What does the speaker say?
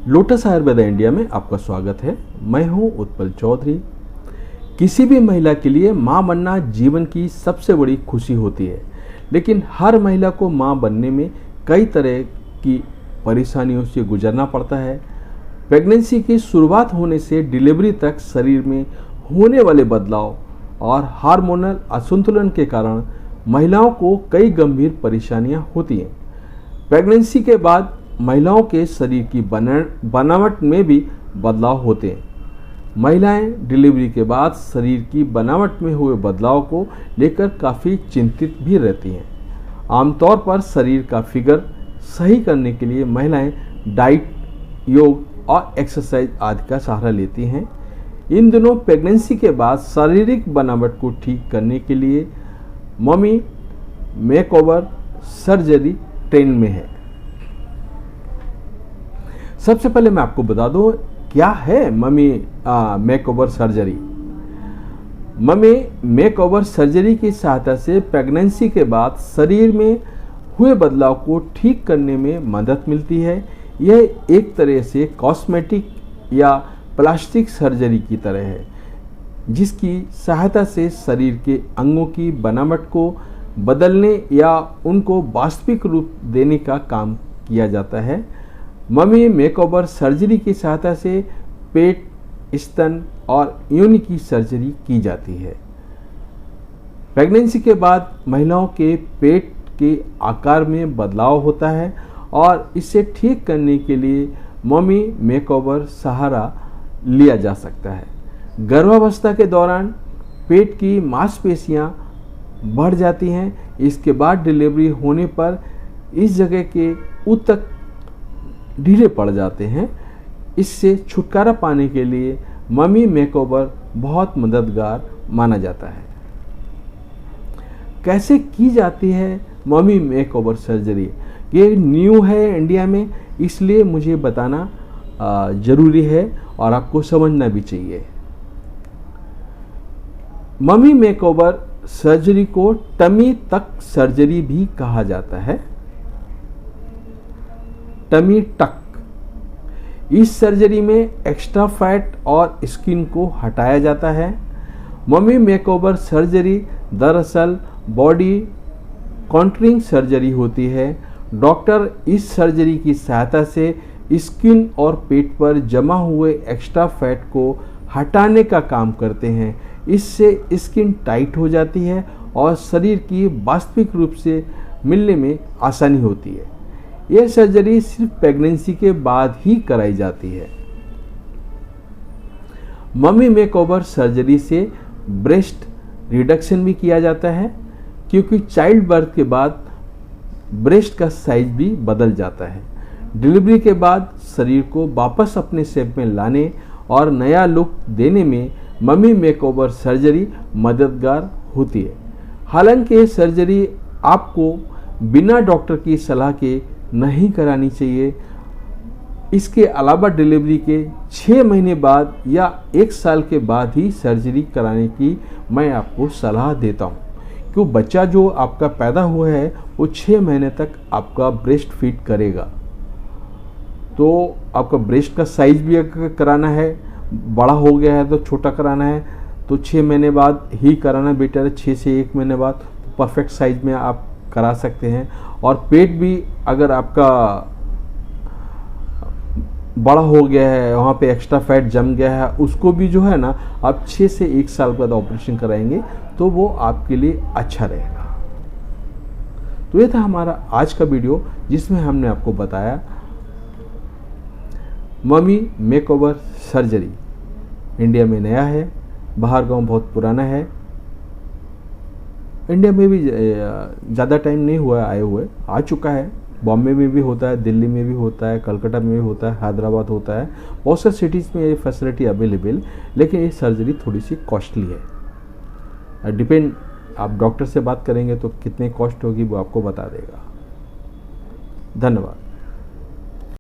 Lotus Ayurveda India में आपका स्वागत है। मैं हूं उत्पल चौधरी। किसी भी महिला के लिए मां बनना जीवन की सबसे बड़ी खुशी होती है, लेकिन हर महिला को मां बनने में कई तरह की परेशानियों से गुजरना पड़ता है। प्रेगनेंसी की शुरुआत होने से डिलीवरी तक शरीर में होने वाले बदलाव और हार्मोनल असंतुलन के कारण महिलाओं को कई गंभीर परेशानियां होती हैं। प्रेगनेंसी के बाद महिलाओं के शरीर की बनावट में भी बदलाव होते हैं। महिलाएं डिलीवरी के बाद शरीर की बनावट में हुए बदलाव को लेकर काफ़ी चिंतित भी रहती हैं। आमतौर पर शरीर का फिगर सही करने के लिए महिलाएं डाइट, योग और एक्सरसाइज आदि का सहारा लेती हैं। इन दिनों प्रेगनेंसी के बाद शारीरिक बनावट को ठीक करने के लिए मम्मी मेकओवर सर्जरी ट्रेंड में है। सबसे पहले मैं आपको बता दूं क्या है mummy makeover surgery. Mummy makeover surgery की सहायता से प्रेगनेंसी के बाद शरीर में हुए बदलाव को ठीक करने में मदद मिलती है। यह एक तरह से कॉस्मेटिक या प्लास्टिक सर्जरी की तरह है, जिसकी सहायता से शरीर के अंगों की बनावट को बदलने या उनको वास्तविक रूप देने का काम किया जाता है। मम्मी मेकओवर सर्जरी की सहायता से पेट, स्तन और योनि की सर्जरी की जाती है। प्रेगनेंसी के बाद महिलाओं के पेट के आकार में बदलाव होता है और इसे ठीक करने के लिए मम्मी मेकओवर सहारा लिया जा सकता है। गर्भावस्था के दौरान पेट की मांसपेशियां बढ़ जाती हैं। इसके बाद डिलीवरी होने पर इस जगह के ऊतक ढीले पड़ जाते हैं। इससे छुटकारा पाने के लिए मम्मी मेकओवर बहुत मददगार माना जाता है। कैसे की जाती है मम्मी मेकओवर सर्जरी? ये न्यू है इंडिया में, इसलिए मुझे बताना जरूरी है और आपको समझना भी चाहिए। मम्मी मेकओवर सर्जरी को टमी टक सर्जरी भी कहा जाता है। टमी टक, इस सर्जरी में एक्स्ट्रा फैट और स्किन को हटाया जाता है। मम्मी मेकओवर सर्जरी दरअसल बॉडी कॉन्टूरिंग सर्जरी होती है। डॉक्टर इस सर्जरी की सहायता से स्किन और पेट पर जमा हुए एक्स्ट्रा फैट को हटाने का काम करते हैं। इससे स्किन टाइट हो जाती है और शरीर की वास्तविक रूप से मिलने में आसानी होती है। यह सर्जरी सिर्फ प्रेगनेंसी के बाद ही कराई जाती है। मम्मी मेकओवर सर्जरी से ब्रेस्ट रिडक्शन भी किया जाता है, क्योंकि चाइल्ड बर्थ के बाद ब्रेस्ट का साइज भी बदल जाता है। डिलीवरी के बाद शरीर को वापस अपने शेप में लाने और नया लुक देने में मम्मी मेकओवर सर्जरी मददगार होती है। हालांकि ये सर्जरी आपको बिना डॉक्टर की सलाह के नहीं करानी चाहिए। इसके अलावा डिलीवरी के 6 महीने बाद या 1 साल के बाद ही सर्जरी कराने की मैं आपको सलाह देता हूँ, क्योंकि बच्चा जो आपका पैदा हुआ है वो 6 महीने तक आपका ब्रेस्ट फीड करेगा। तो आपका ब्रेस्ट का साइज भी अगर कराना है, बड़ा हो गया है तो छोटा कराना है, तो 6 महीने बाद ही कराना बेटर है। 6 से 1 महीने बाद परफेक्ट साइज में आप करा सकते हैं। और पेट भी अगर आपका बड़ा हो गया है, वहाँ पे एक्स्ट्रा फैट जम गया है, उसको भी जो है ना आप 6 से 1 साल बाद ऑपरेशन कराएंगे तो वो आपके लिए अच्छा रहेगा। तो ये था हमारा आज का वीडियो, जिसमें हमने आपको बताया मम्मी मेकओवर सर्जरी इंडिया में नया है, बाहर गांव बहुत पुराना है। इंडिया में भी ज़्यादा टाइम नहीं हुआ आए हुए, आ चुका है। बॉम्बे में भी होता है, दिल्ली में भी होता है, कलकत्ता में भी होता है, हैदराबाद होता है, बहुत सारे सिटीज़ में ये फैसिलिटी अवेलेबल। लेकिन ये सर्जरी थोड़ी सी कॉस्टली है। डिपेंड, आप डॉक्टर से बात करेंगे तो कितने कॉस्ट होगी वो आपको बता देगा। धन्यवाद।